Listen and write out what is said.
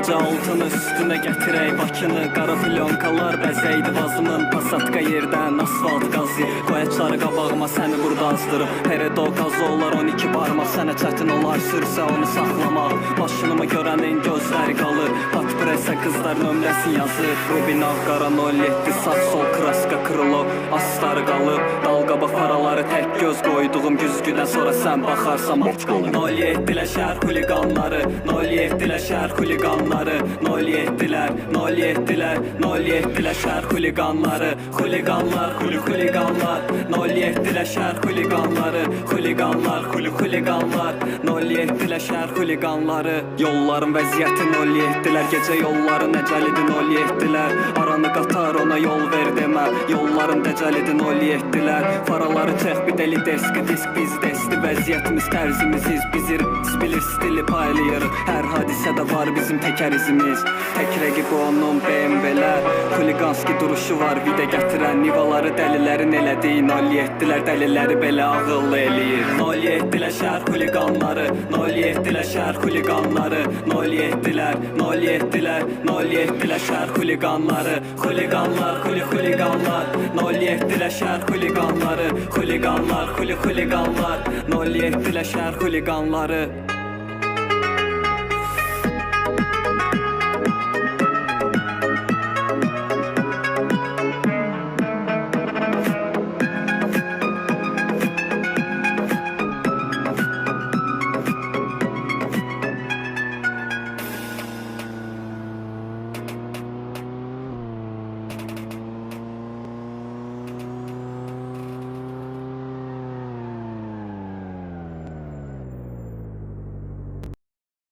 Gecə altını üstünə gətirək Bakını. Qara plyonkalar bəzəydi vazımın. Pasatka yerdən asfalt qazı. Qoyacları qabağıma səni burada azdırım. Peredo qazı olar 12 barmaq. Sənə çətin olar sürsə onu saxlamaq. Başınımı görənin gözləri qalır. Pat presə qızlar nömrəsi yazır. Rubin ağ qara 07 sağ sol kraska kırılıb. Astarı qalıb dalqaba faraları tək göz qoyduğum güzgüdən sonra sən baxarsan mat qalır. 07-lər şəhər xuliqanları, 07-lər şəhər xuliqanları, 07-lər, 07-lər, 07-lər şəhər xuliqanları, xuliqanlar, xuliqanlar, 07-lər şəhər xuliqanları, xuliqanlar, xuliqanlar, 07-lər şəhər xuliqanları. Yolların vəziyyəti 07-lər, gecə yolları nəcəlidir 07-lər. Aranı qatar ona yol ver demə, yolların dəcəlidir 07-lər. Faraları çək bir deli deski, disk biz desti, vəziyyətimiz tərzimiziz, bizir bilir stili paylayır. Hər hadisədə var bizim təkər izimiz. Tək rəqib onun BMW-lər. Xuliqanski duruşu var vida gətirən. Nivaları dəlilərin elədiyi 07-lər dəliləri belə ağıllı eləyir. 07-lər şəhər xuliqanları, 07-lər şəhər xuliqanları, 07-lər, 07-lər, 07-lər şəhər xuliqanları, xuliqanlar, xuliqanlar, 07-lər şəhər xuliqanları, xuliqanlar, xuliqanlar, 07-lər şəhər xuliqanları.